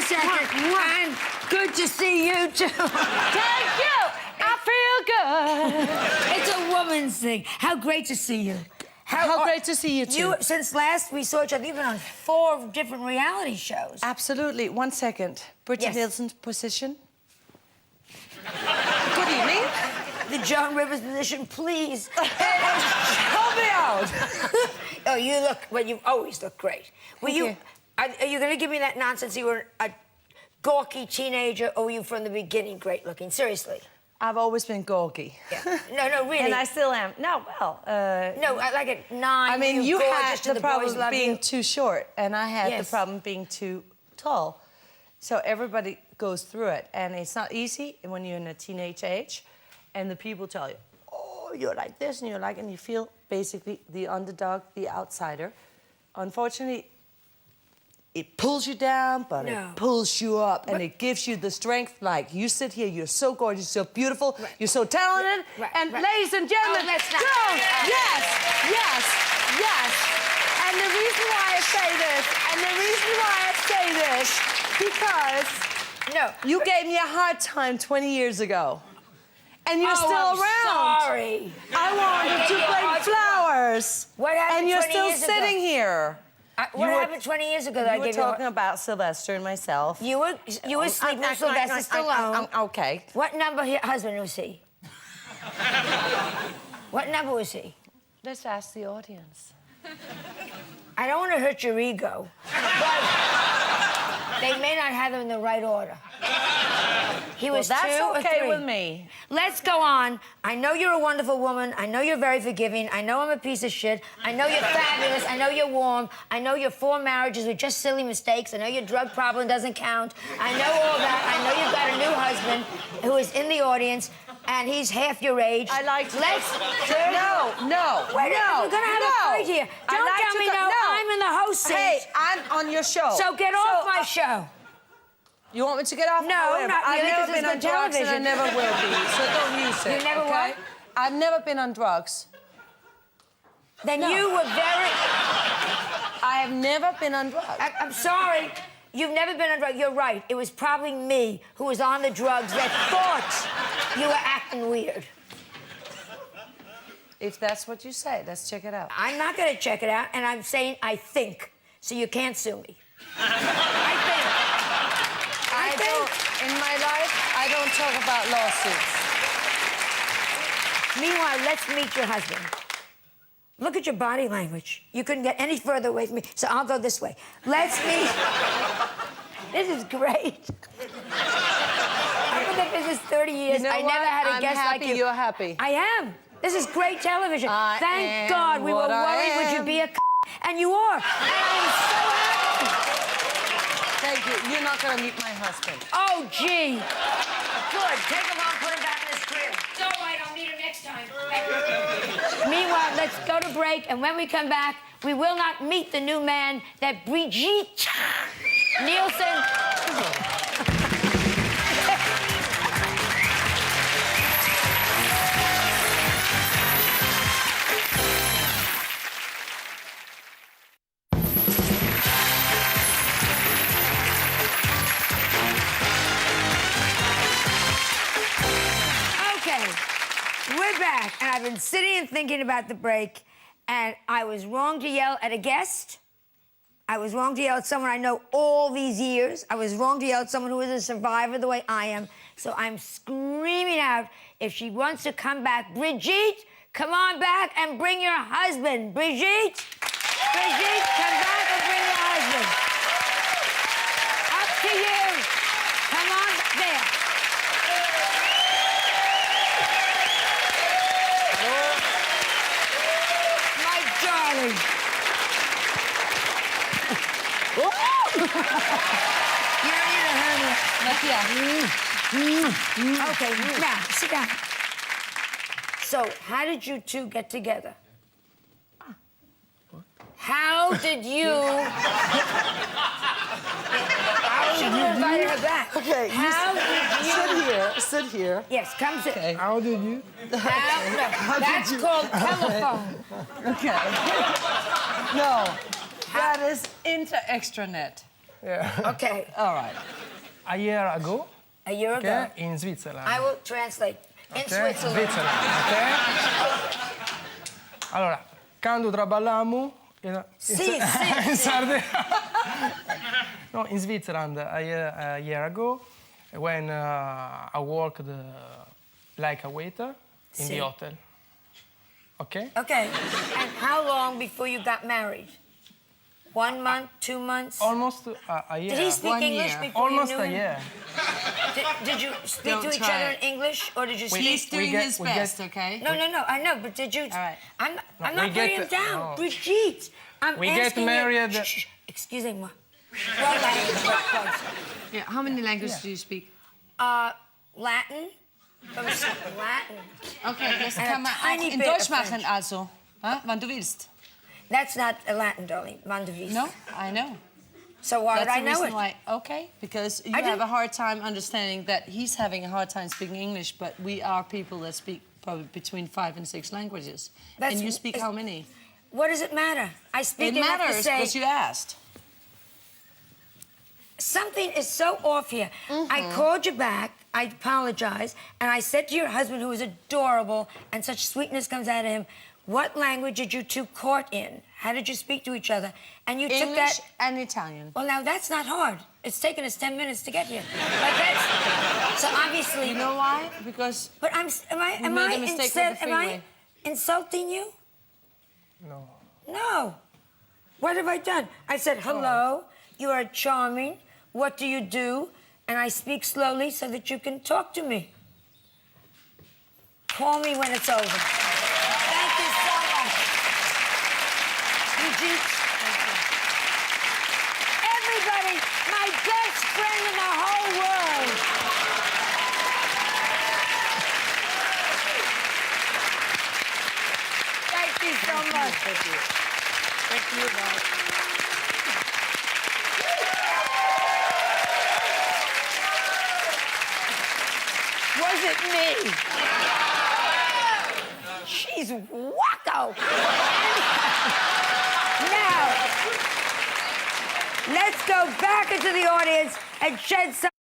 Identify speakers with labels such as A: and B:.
A: second. And good to see you, too.
B: Thank you. I feel good.
A: It's a woman's thing. How great to see you.
B: How great to see you, too.
A: Since last we saw each other, you've been on 4 different reality shows.
B: Absolutely. 1 second. Brigitte
A: Yes.
B: Nielsen's position. Good evening.
A: The Joan Rivers position, please.
B: Help me out.
A: Oh, you look, well, you always look great.
B: Thank you.
A: Are you going to give me that nonsense? You were a gawky teenager, or were you from the beginning great looking? Seriously.
B: I've always been gawky.
A: Yeah. No, really.
B: And I still am. No, well...
A: No, like at 9,
B: I mean, you had
A: gorgeous,
B: the problem
A: boys love
B: being
A: you.
B: too short, and I had
A: Yes.
B: the problem being too tall. So everybody goes through it, and it's not easy when you're in a teenage age, and the people tell you, oh, you're like this, and you're like, and you feel basically the underdog, the outsider. Unfortunately, it pulls you down, but it pulls you up, and it gives you the strength. Like, you sit here, you're so gorgeous, so beautiful, you're so talented, and ladies and gentlemen,
A: let's not.
B: Joan, yes. And the reason why I say this, because you gave me a hard time 20 years ago. And you're still
A: I'm
B: around.
A: Sorry.
B: I wanted to bring flowers.
A: What happened
B: and you're
A: 20
B: still
A: years ago?
B: sitting here.
A: What happened 20 years ago that I
B: You were
A: gave you?
B: talking about Sylvester and myself.
A: You were sleeping with Sylvester Stallone.
B: Okay.
A: What number husband was he? What number was he?
B: Let's ask the audience.
A: I don't want to hurt your ego, but they may not have them in the right order. He was 2 or 3.
B: That's okay with me.
A: Let's go on. I know you're a wonderful woman. I know you're very forgiving. I know I'm a piece of shit. I know you're fabulous. I know you're warm. I know your 4 marriages were just silly mistakes. I know your drug problem doesn't count. I know all that. I know you've got a new husband who is in the audience, and he's half your age.
B: I like to...
A: Let's...
B: No.
A: We're gonna have a fight here. Don't tell me no. I'm in the host seat.
B: Hey, I'm on your show.
A: So get off my show.
B: You want me to get off?
A: No,
B: However,
A: not really,
B: I've never
A: 'cause it's
B: been on
A: good
B: drugs, and I
A: television.
B: never will be. So don't use it.
A: You never
B: okay?
A: what?
B: I've never been on drugs.
A: Then you were very...
B: I have never been on drugs.
A: I'm sorry. You've never been on drugs. You're right. It was probably me who was on the drugs that thought you were acting weird.
B: If that's what you say, let's check it out.
A: I'm not going to check it out, and I'm saying I think, so you can't sue me. I think.
B: In my life, I don't talk about lawsuits.
A: Meanwhile, let's meet your husband. Look at your body language. You couldn't get any further away from me, so I'll go this way. Let's meet... This is great. I've been in business 30 years.
B: You know
A: I
B: what?
A: never had a guest
B: happy
A: like you.
B: You're happy.
A: I am. This is great television. Thank God we were
B: what I
A: worried would you
B: am.
A: be a and you are. And I am so happy.
B: Thank you. You're not going to meet my husband.
A: Oh, gee. Good. Take him home, put him back in his crib. It's all right. I'll meet him next time. Meanwhile, let's go to break, and when we come back, we will not meet the new man that Brigitte Nielsen... We're back, and I've been sitting and thinking about the break, and I was wrong to yell at a guest. I was wrong to yell at someone I know all these years. I was wrong to yell at someone who is a survivor the way I am. So I'm screaming out, if she wants to come back, Brigitte, come on back and bring your husband. Brigitte, come back and bring your husband. Up to you. Come on, there. Darling. You don't need a hernia. Okay, now, sit down. So, how did you two get together? How did you... I should have invited her back.
B: Okay,
A: How did you...
B: Sit here.
A: Yes, come sit.
B: Okay.
C: How did you?
A: That's called telephone.
B: Okay. No, that is inter-extranet.
C: Yeah.
A: Okay,
B: All right.
C: A year ago,
A: a year
C: okay,
A: ago.
C: in Switzerland.
A: I will translate. In
C: Ok?
A: Switzerland.
C: Switzerland, ok? Allora, quando trabalhamos
A: Sì, sì,
C: in
A: sì.
C: Sardegna. No, in Switzerland a year ago, when I worked like a waiter in the
A: Sì.
C: hotel. Okay?
A: Okay. And how long before you got married? 1 month, 2 months?
C: Almost a year.
A: Did he speak
B: 1
A: English
B: year.
A: before
C: Almost
A: you knew
C: a
A: him?
C: year.
A: Did you speak
B: Don't
A: to each
B: try
A: other
B: it.
A: in English, or did you speak?
B: He's doing
C: get-
B: his
C: we get-
B: best, okay?
A: No, I know, but did you?
B: All right.
A: I'm
C: we
A: not putting him
C: get-
A: down,
C: no.
A: Brigitte. I'm
C: We get
A: asking you-
C: married-
A: Shh, excusez-moi. Wrong language, but close.
B: Yeah. How many languages do you speak?
A: Latin. Latin.
B: Okay, das
A: And
B: kann
A: a
B: man
A: tiny
B: auch in
A: bit
B: Deutsch
A: of
B: machen,
A: French.
B: also. Wann du willst.
A: That's not a Latin, darling. Mandavis.
B: No, I know.
A: So why
B: That's
A: would I
B: the
A: know
B: reason
A: it?
B: why. Okay, because you
A: I
B: have
A: didn't-
B: a hard time understanding that he's having a hard time speaking English, but we are people that speak probably between 5 and 6 languages.
A: That's-
B: And you speak
A: is-
B: how many?
A: What does it matter? I speak
B: It
A: enough to
B: matters
A: say
B: because you asked.
A: something is so off here. I called you back. I apologize, and I said to your husband, who is adorable, and such sweetness comes out of him, what language did you two court in? How did you speak to each other? And you took
B: English
A: that.
B: and Italian.
A: Well, now that's not hard. It's taken us 10 minutes to get here. But that's so obviously.
B: You know why? Because
A: But am
B: We
A: I
B: made a mistake with the
A: am I
B: freeway.
A: insulting you?
C: No.
A: No. What have I done? I said, hello, you are charming. What do you do? And I speak slowly so that you can talk to me. Call me when it's over. Thank you so much. Brigitte. Everybody, my best friend in the whole world. Thank you so much.
C: Thank you. Thank you.
A: Was it me? She's wacko. Now, let's go back into the audience and shed some.